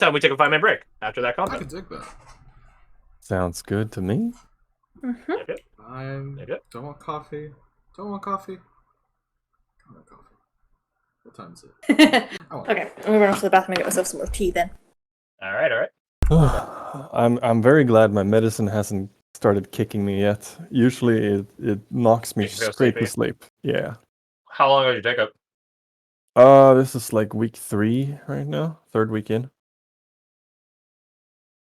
Time we take a 5 minute break after that I combo. can dig that. Sounds good to me. Yep, yep, I yep, yep. don't want coffee. Don't want coffee. Don't want coffee. What time is it? Okay, I want I'm gonna run off to the bathroom and get myself some more tea then. All right, all right. I'm very glad my medicine hasn't started kicking me yet. Usually it knocks me Makes you feel straight to sleepy. sleep. Yeah. How long ago did you take up? This is like week 3 right now, third week in.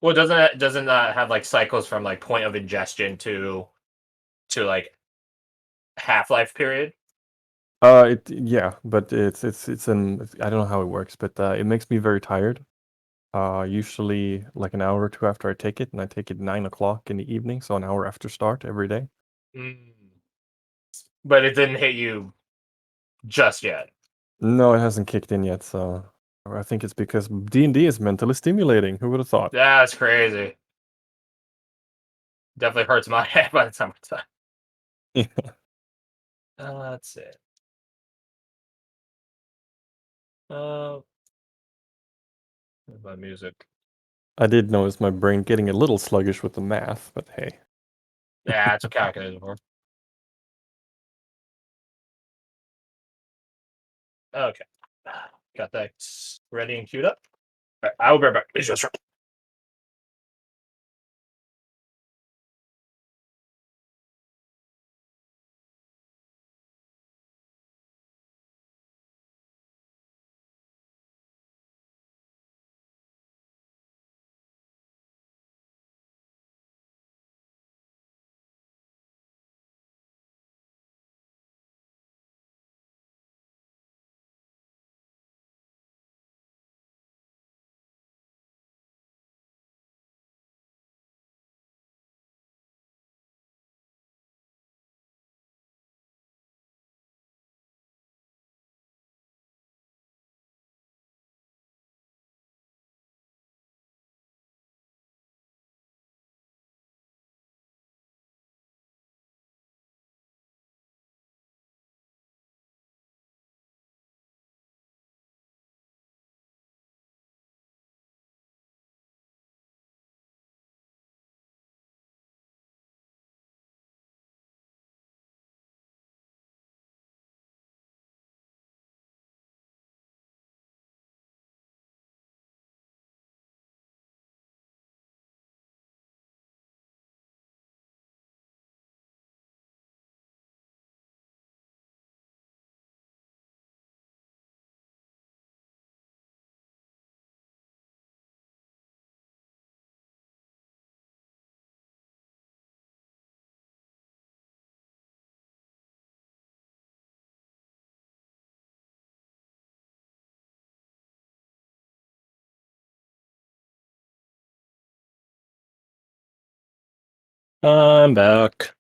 Well, doesn't that have like cycles from like point of ingestion to like half life period? Yeah, but I don't know how it works, but it makes me very tired. Usually like an hour or two after I take it, and I take it 9 o'clock in the evening, so an hour after start every day. Mm. But it didn't hit you just yet. No, it hasn't kicked in yet, so I think it's because D&D is mentally stimulating. Who would have thought? That's crazy. Definitely hurts my head by the time it's done. Yeah. That's it. Uh, my music. I did notice my brain getting a little sluggish with the math, but hey. Yeah, it's a calculator for. Okay, got that ready and queued up. All right, I will be right back. It's just I'm back.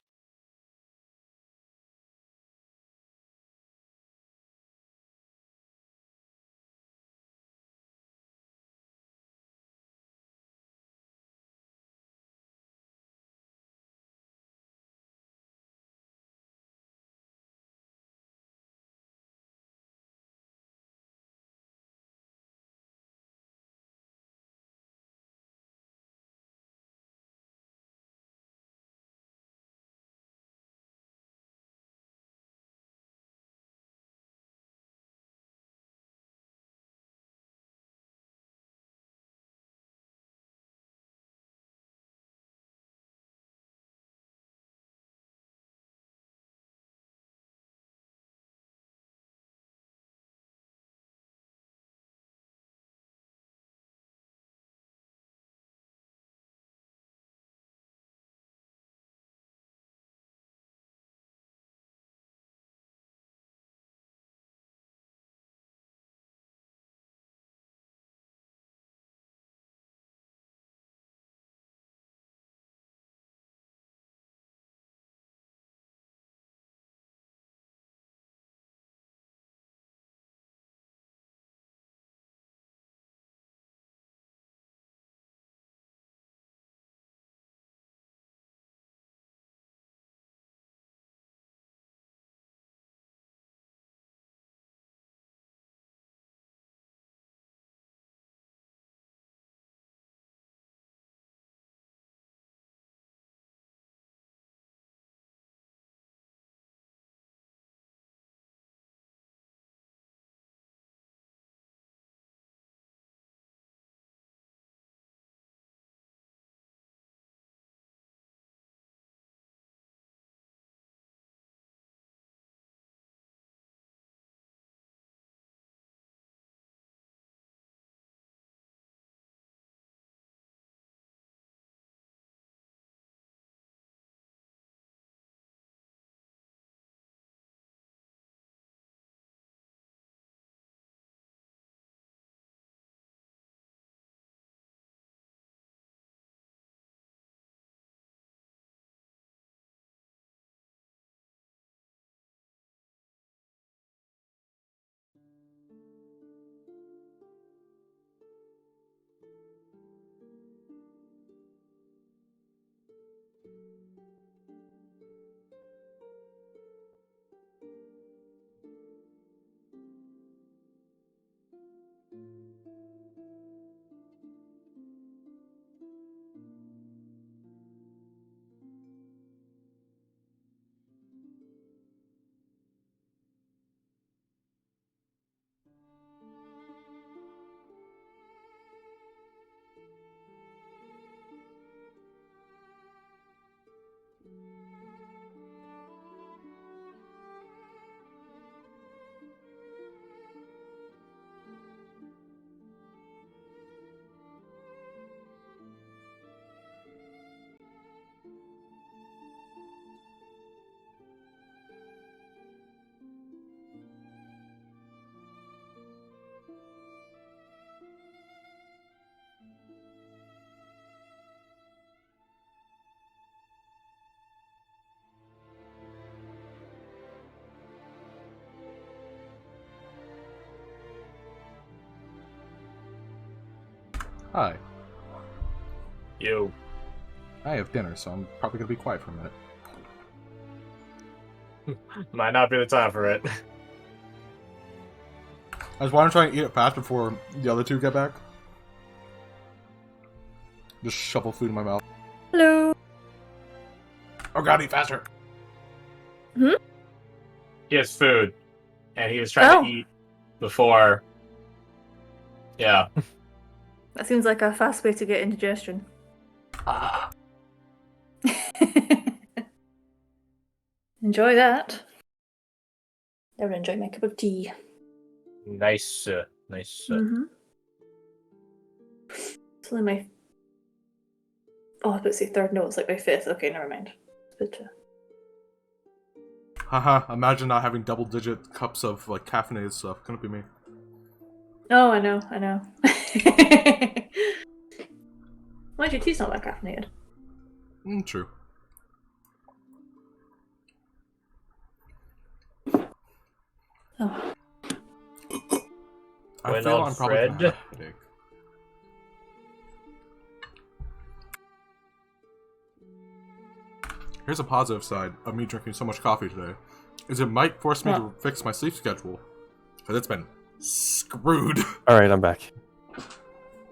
Hi. You. I have dinner, so I'm probably gonna be quiet for a minute. Might not be the time for it. I just want to try and eat it fast before the other two get back. Just shovel food in my mouth. Hello. Oh god, eat faster! He has food, and he was trying to eat before. Yeah. That seems like a fast way to get indigestion. Enjoy that. I would enjoy my cup of tea. Nice. Nice. Mm-hmm. It's only my... Oh, I was about to say third. No, it's like my fifth. Okay, never mind. But, Haha, imagine not having double-digit cups of, like, caffeinated stuff. Couldn't be me. Oh, I know. Mind you, tea's not that caffeinated. True. Oh. I Went feel on I'm probably gonna Fred. have a headache. Here's a positive side of me drinking so much coffee today, is it might force me to fix my sleep schedule, because it's been screwed. All right, I'm back.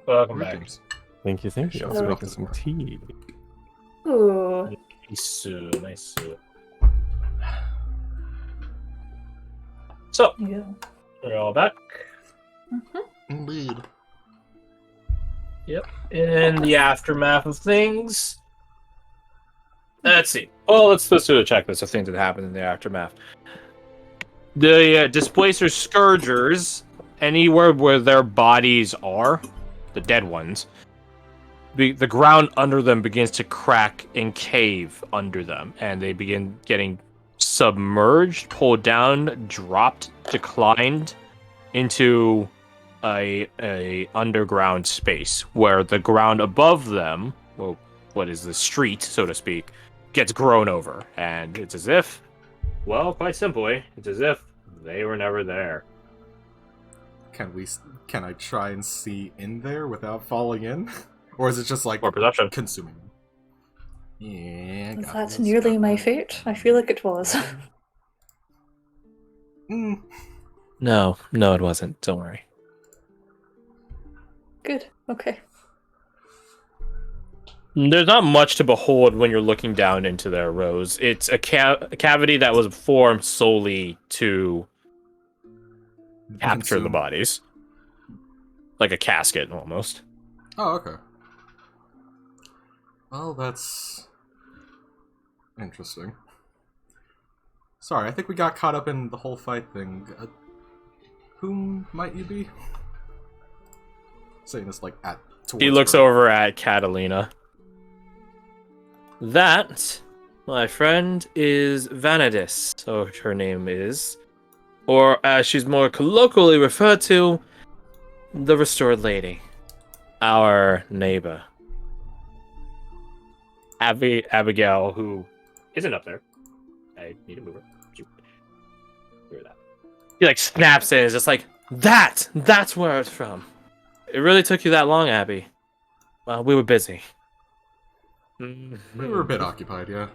Welcome back. Greetings. Thank you. I was Hello. making some tea. Ooh. Nice. Nice. So, Yeah. we're all back. Indeed. Yep. In the aftermath of things. Let's see. Well, let's do a checklist of things that happened in the aftermath. The Displacer Scourgers, anywhere where their bodies are, the dead ones, the ground under them begins to crack and cave under them, and they begin getting submerged, pulled down, dropped, declined into a underground space where the ground above them, well, what is the street, so to speak, gets grown over, and it's as if, well, quite simply, it's as if they were never there. Can I try and see in there without falling in? Or is it just like Or perception. consuming? Yeah, got That's this, nearly got my that. fate. I feel like it was. No, it wasn't. Don't worry. Good. Okay. There's not much to behold when you're looking down into their rows. It's a cavity that was formed solely to capture the Consume. bodies. Like a casket, almost. Oh, okay. Well, that's interesting. Sorry, I think we got caught up in the whole fight thing. Whom might you be? Saying this like at. He looks her. over at Catalina. That, my friend, is Vanadis, so her name is. Or as she's more colloquially referred to, the Restored Lady. Our neighbor. Abigail, who isn't up there. I need to move her. Hear that. He like snaps in and is just like, that's where it's from. It really took you that long, Abby. Well, we were busy. We were a bit occupied, yeah.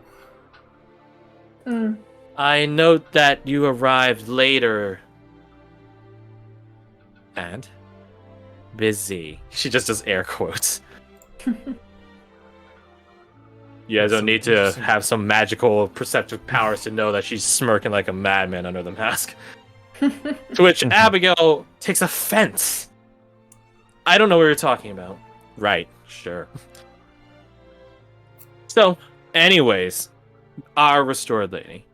I note that you arrived later. And? Busy. She just does air quotes. You guys don't need to have some magical perceptive powers to know that she's smirking like a madman under the mask. To which Abigail takes offense. I don't know what you're talking about. Right, sure. So, anyways, our Restored Lady.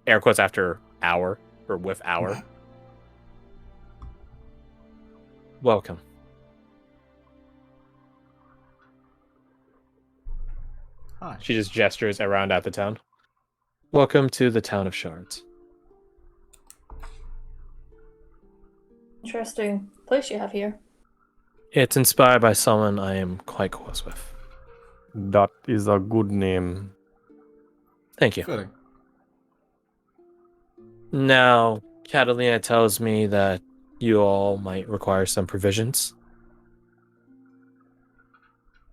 Air quotes after hour, or with hour. Welcome. Hi. She just gestures around at the town. Welcome to the town of Shards. Interesting place you have here. It's inspired by someone I am quite close with. That is a good name. Thank you. Fitting. Now, Catalina tells me that you all might require some provisions.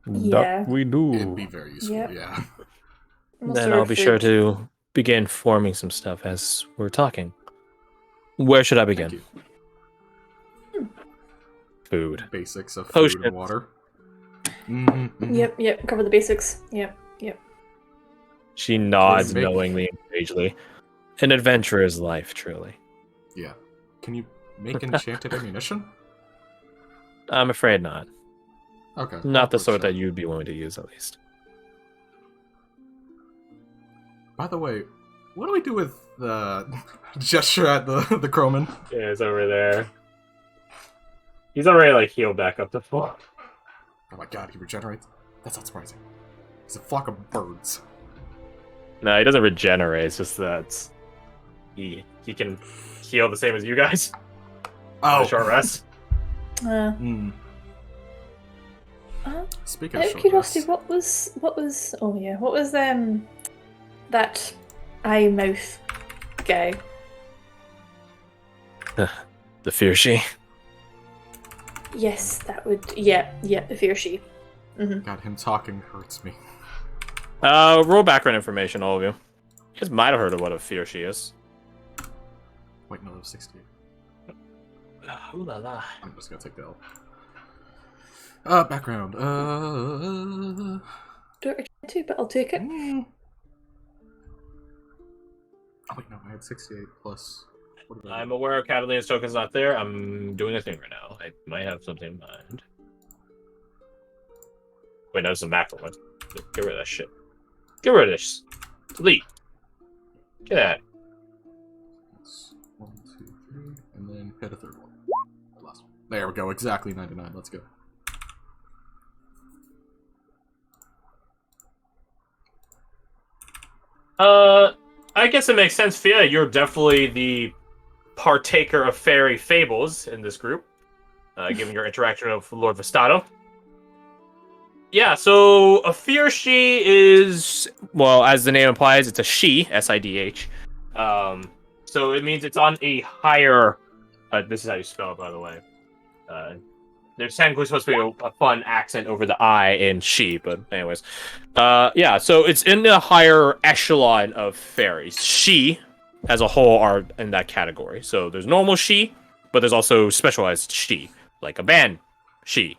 Yeah. That we do. It'd be very useful. Yep. Yeah. What Then sort I'll of be sure food? to begin forming some stuff as we're talking. Where should I Thank begin? you. Food. Basics of food Potions. and water. Mm-hmm. Yep. Cover the basics. Yep. She nods make- knowingly and sagely. An adventurer's life, truly. Yeah. Can you make enchanted ammunition? I'm afraid not. Okay. Not the sort that. that you'd be willing to use, at least. By the way, what do we do with the gesture at the Croman? Yeah, it's over there. He's already, healed back up to full. Oh my god, he regenerates? That's not surprising. He's a flock of birds. No, he doesn't regenerate. It's just that he can heal the same as you guys. Oh! Short rest. Mm. Speaking Out of of short curiosity, rests, what was? Oh yeah, what was that eye mouth guy? The fear she. Yes, that would. Yeah, the fear she. God, him talking hurts me. Roll background information, all of you. You guys might have heard of what a fear she is. Wait, no, that was 68. Ooh la la. I'm just gonna take the L. Background. Don't return to, but I'll take it. Oh wait, no, I had 68 plus. What did I I'm do? aware of Catalina's token's not there. I'm doing a thing right now. I might have something in mind. Wait, no, this is a macro one. Get rid of that shit. Get rid of this. Delete. Get out. That's 1, 2, 3, and then hit a third one. The last one. There we go, exactly 99. Let's go. I guess it makes sense, Fia. You're definitely the partaker of fairy fables in this group, given your interaction with Lord Vestato. Yeah, so a fear she is, well, as the name implies, it's a she, S-I-D-H. So it means it's on a higher, this is how you spell it, by the way. There's technically supposed to be a fun accent over the I in she, but anyways. Yeah, so it's in the higher echelon of fairies. She, as a whole, are in that category. So there's normal she, but there's also specialized she, like a ban she.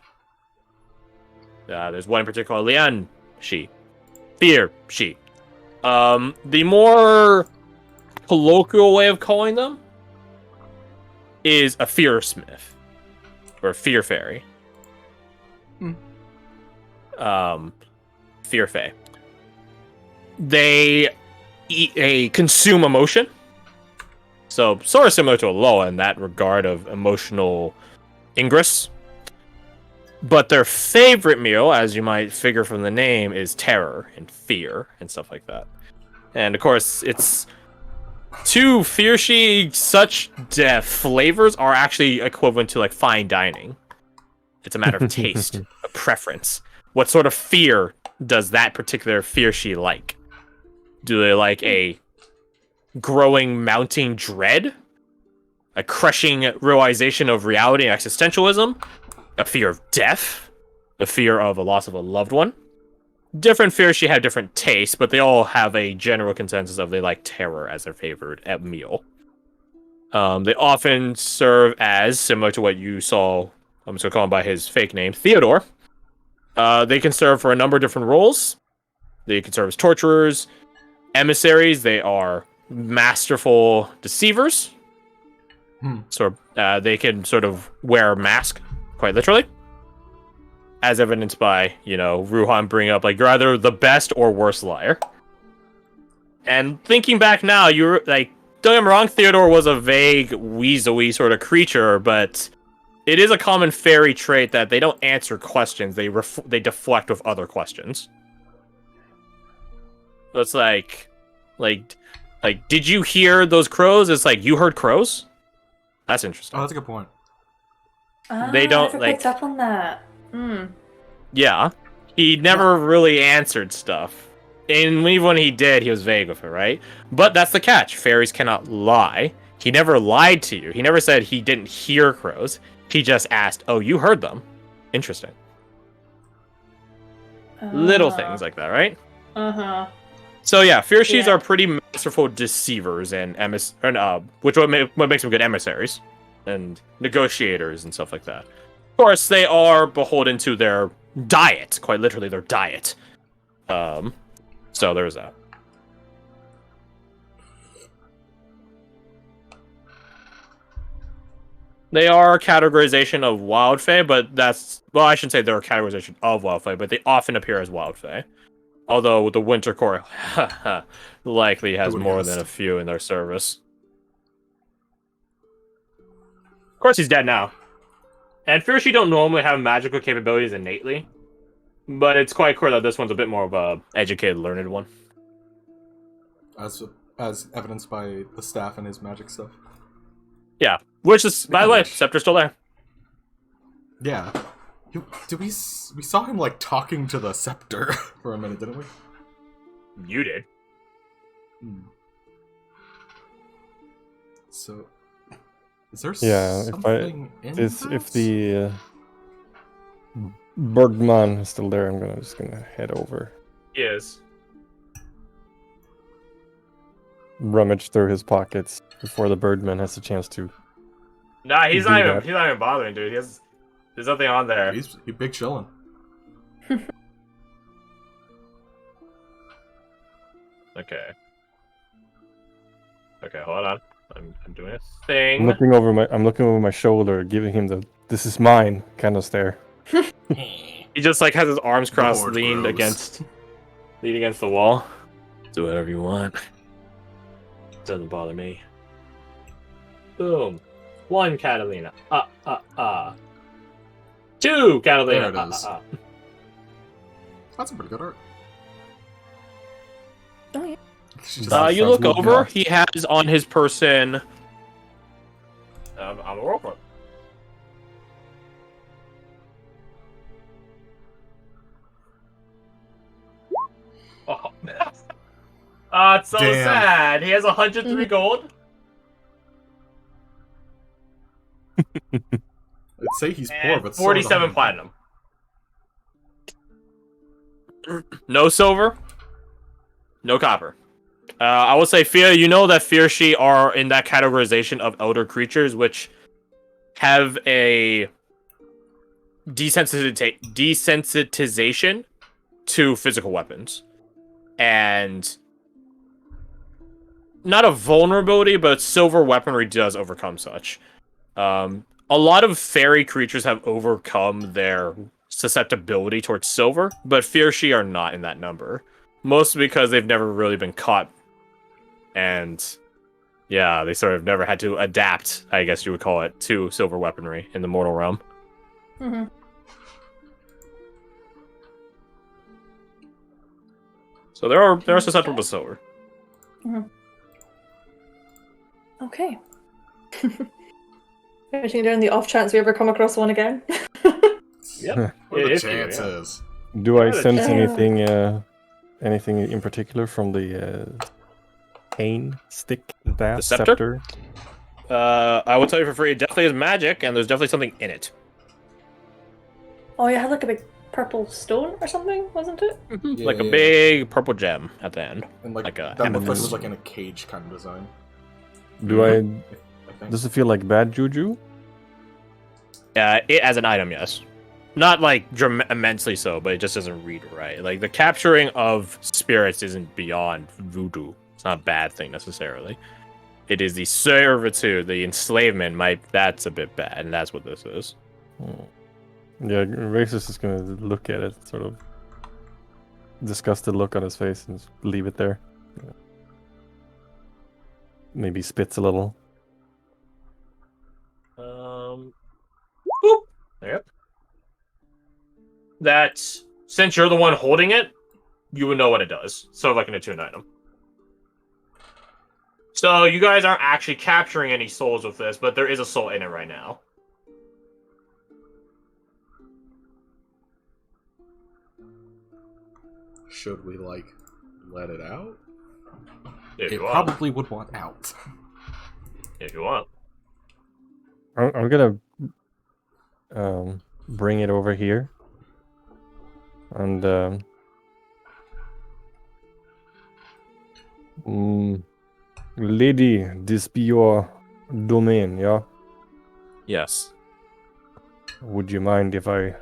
There's one in particular, Lian she. Fear she. The more colloquial way of calling them is a fear smith. Or a fear fairy. Fear fae. They consume emotion. So sort of similar to a Loa in that regard of emotional ingress. But their favorite meal, as you might figure from the name, is terror and fear and stuff like that. And of course, it's to fear she, such flavors are actually equivalent to like fine dining. It's a matter of taste, a preference. What sort of fear does that particular fear she like? Do they like a growing, mounting dread? A crushing realization of reality and existentialism? A fear of death? A fear of a loss of a loved one? Different fears she have different tastes, but they all have a general consensus of they like terror as their favorite meal. They often serve as, similar to what you saw, I'm just going to call him by his fake name, Theodore. They can serve for a number of different roles. They can serve as torturers, emissaries. They are masterful deceivers. So they can sort of wear a mask, quite literally. As evidenced by, Ruhan bringing up, you're either the best or worst liar. And thinking back now, you're don't get me wrong, Theodore was a vague, weaselly sort of creature, but it is a common fairy trait that they don't answer questions, they deflect with other questions. So it's like, did you hear those crows? It's like, you heard crows? That's interesting. Oh, that's a good point. They don't, I never picked up on that. Yeah, he never really answered stuff. And even when he did, he was vague with it, right? But that's the catch. Fairies cannot lie. He never lied to you. He never said he didn't hear crows. He just asked, oh, you heard them. Interesting. Little things like that, right? Uh-huh. So yeah, Fiershis Yeah. are pretty masterful deceivers and what makes them good emissaries and negotiators and stuff like that. Of course, they are beholden to their diet, quite literally their diet. So there's that. They are a categorization of Wild Fae, but I shouldn't say they're a categorization of Wild Fae, but they often appear as Wild Fae. Although the Winter Core likely has more than a few in their service. Of course, he's dead now. And Fiershi don't normally have magical capabilities innately, but it's quite clear that this one's a bit more of a educated, learned one. As evidenced by the staff and his magic stuff. Yeah, which is, by the way, Scepter's still there. Yeah. We saw him, like, talking to the Scepter for a minute, didn't we? You did. So, is there something in if the Bergman is still there, I'm just gonna head over. Yes. Rummage through his pockets before the Birdman has a chance to. Nah, he's not even bothering, dude. There's nothing on there. He's big chillin'. Okay, hold on. I'm doing a thing. I'm looking over my shoulder, giving him the "this is mine" kind of stare. He just like has his arms crossed, leaned against the wall. Do whatever you want. Doesn't bother me. Boom. 1 Catalina. 2 Catalina. There it is. That's a pretty good art. Oh yeah. You look over. He has on his person. I'm a robot. Oh man. It's so sad. He has 103 gold. I'd say he's poor, but 47 platinum. No silver. No copper. I will say, Fia, you know that Fiershi are in that categorization of elder creatures, which have a desensitization to physical weapons. And not a vulnerability, but silver weaponry does overcome such. A lot of fairy creatures have overcome their susceptibility towards silver, but Fiershi are not in that number. Mostly because they've never really been caught. And yeah, they sort of never had to adapt, I guess you would call it, to silver weaponry in the mortal realm. Mm-hmm. So they're susceptible to silver. Mm-hmm. Okay. Writing down the off chance we ever come across one again. Yep. What are the chances? Do I sense anything in particular from the cane stick, that The scepter? I will tell you for free, it definitely is magic, and there's definitely something in it. Oh, yeah, it had like a big purple stone or something, wasn't it? Yeah, Like a big purple gem at the end. And like a that looked like it amethyst. was like in a cage kind of design. Does it feel like bad juju? It as an item, yes. Not like immensely so, but it just doesn't read right. Like the capturing of spirits isn't beyond voodoo. It's not a bad thing necessarily. It is the servitude, the enslavement. That's a bit bad, and that's what this is. Yeah, Racist is gonna look at it, sort of disgusted look on his face, and just leave it there. Maybe spits a little. Boop. Yep. That since you're the one holding it, you would know what it does. Sort of like an attuned item. So you guys aren't actually capturing any souls with this, but there is a soul in it right now. Should we like let it out? If It you want. probably would want out. If you want. I'm gonna bring it over here, and Lady, this be your domain, yeah? Yes. Would you mind if I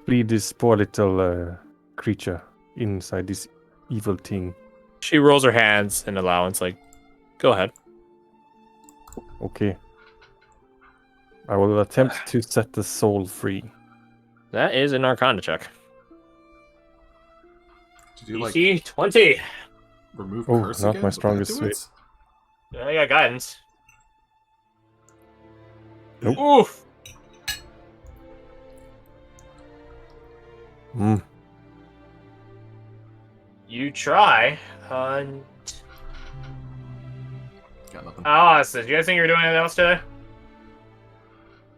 free this poor little creature inside this evil thing? She rolls her hands in allowance, like, go ahead. Okay. I will attempt to set the soul free. That is an Arcana check. Did you like DC 20. remove Oh, curse not again? my Would that strongest do it? suit. I got guidance. Nope. Oof. Hmm. You try. Got nothing. Alice, do you guys think you're doing anything else today?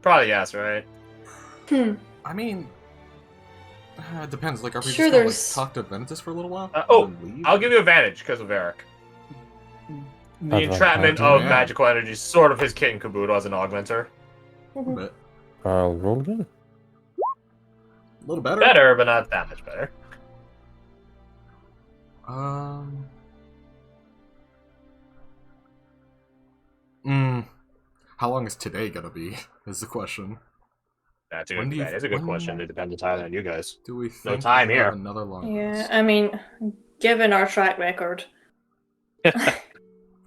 Probably yes, right? I mean, it depends. Like, are we Sure, just gonna there's- talk to Ventus for a little while? oh, and then leave? I'll give you advantage because of Eric. The Advantage, entrapment of yeah. magical energy is sort of his kit and caboodle as an augmenter. But I'll roll again. a little better. Better, but not that much better. How long is today gonna be? Is the question. That's When do you- that is a good when- question. It depends entirely on you guys. Do we think time we'll have here. another long Yeah, rest? I mean, given our track record,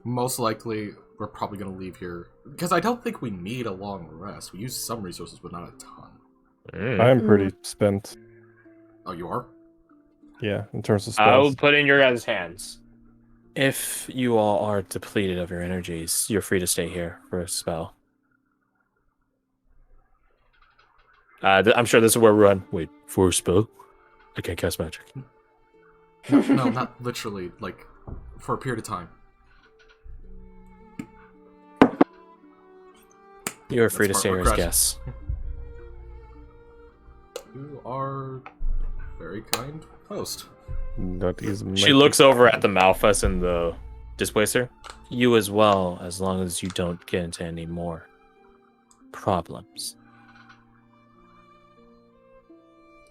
Most likely, we're probably gonna leave here because I don't think we need a long rest. We use some resources, but not a ton. I'm pretty spent. Oh, you are? Yeah, in terms of I will spells. put in your guys' hands. If you all are depleted of your energies, you're free to stay here for a spell. I'm sure this is where we run. Wait, for a spell? I can't cast magic. No, not literally. Like for a period of time. You are free to That's stay part here of as my guests. You are very kind host. That is. She looks over at the Malphus and the Displacer. You as well, as long as you don't get into any more problems.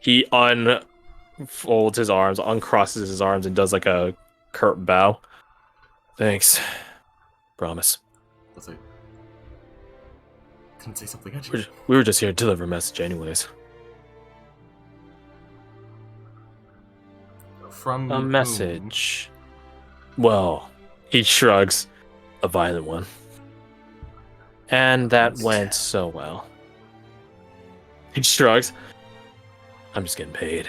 He unfolds his arms, uncrosses his arms, and does like a curt bow. Thanks. Promise. Let's say. Couldn't say something at you. We were just here to deliver a message anyways. From A whom? message. Well, he shrugs. A violent one. And that went so well. He shrugs. I'm just getting paid.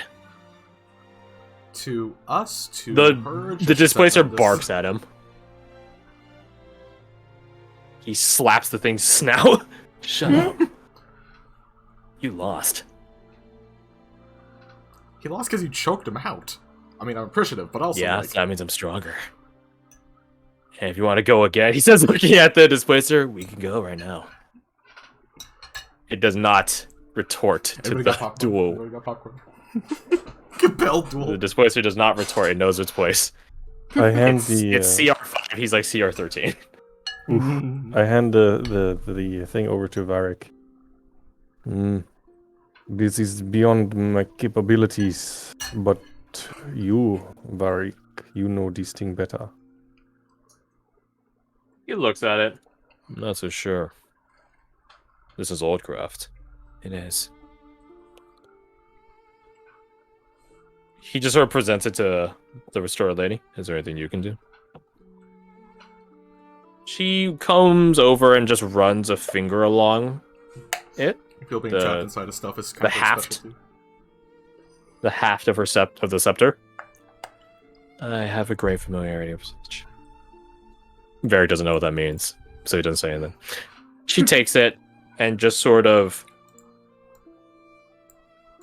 To us, to The her, the Displacer barks at him. He slaps the thing's snout. Shut up. You lost. He lost because you choked him out. I mean, I'm appreciative, but also Yeah, like, that means I'm stronger. And if you want to go again, he says, looking at the Displacer, we can go right now. It does not retort to everybody the got popcorn. duel. Everybody got popcorn. Compelled duel. The Displacer does not retort. It knows its place. I hand It's the. CR5. He's like CR13. I hand the thing over to Varric. This is beyond my capabilities, but you, Varric, you know this thing better. He looks at it. I'm not so sure. This is Oldcraft. It is. He just sort of presents it to the restorer lady. Is there anything you can do? She comes over and just runs a finger along it. I feel being the- trapped inside of stuff is kind the of haft. specialty. The haft of her of the scepter. I have a great familiarity with such. Varric doesn't know what that means, so he doesn't say anything. She takes it and just sort of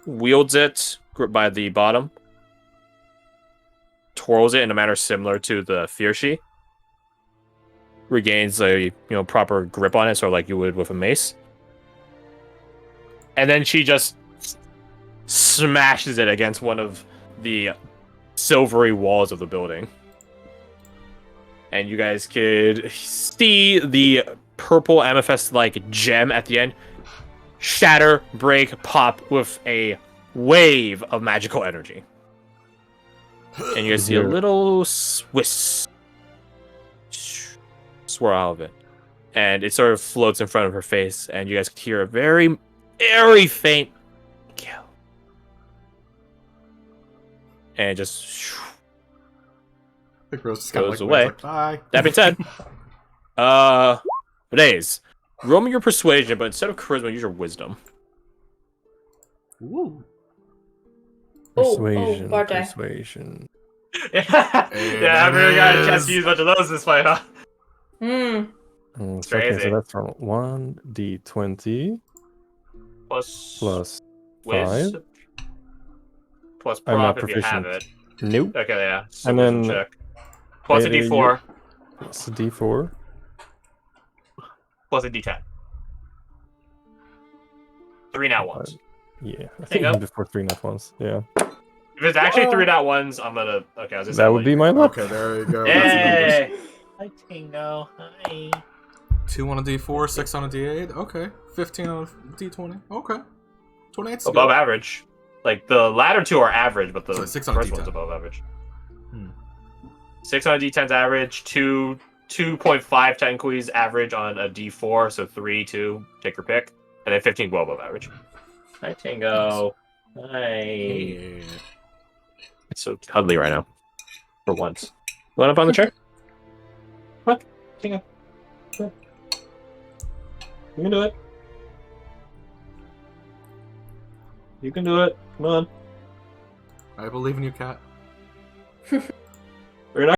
wields it by the bottom, twirls it in a manner similar to the Fiershi, regains a proper grip on it, sort of like you would with a mace, and then she just smashes it against one of the silvery walls of the building. And you guys could see the purple amethyst-like gem at the end shatter, break, pop with a wave of magical energy. And you guys see a Here. little Swiss swirl out of it. And it sort of floats in front of her face, and you guys can hear a very, very faint kill. And it just I think Rose just kind of goes like, away. like, bye. That being said, Days, roll me your persuasion, but instead of charisma, use your wisdom. Ooh. Persuasion. bar die. Persuasion. Yeah, I really got a chance to use a bunch of those this fight, huh? Okay, Crazy. so that's from 1d20 Plus plus whiz, 5. plus I'm not prop if you have it. proficient. Nope. Okay, yeah. So And wisdom then check. Plus a d4, Plus a d4. plus a d10. 3 nat ones. Yeah, I Hang think up. before 3 nat ones. Yeah. If it's actually 3 nat ones, I'm gonna. Okay, I was just That would be my luck. Okay, there you go. That's the numbers. Hey! Hi, Tingo. Hi. 2 on a D4, 6 on a D8. Okay. 15 on a D20. Okay. 28's Above good. average. Like, the latter two are average, but the So 6 on a first D10. one's above average. Hmm. 6 on a d10's average, 2.5 technically is average on a d4, so 3, 2, take your pick, and then 15 well above average. Hi, Tingo. Hi. Yeah. It's so cuddly right now. For once. You want up on the chair? What? Tingo. Come on. You can do it. You can do it. Come on. I believe in you, cat. We're not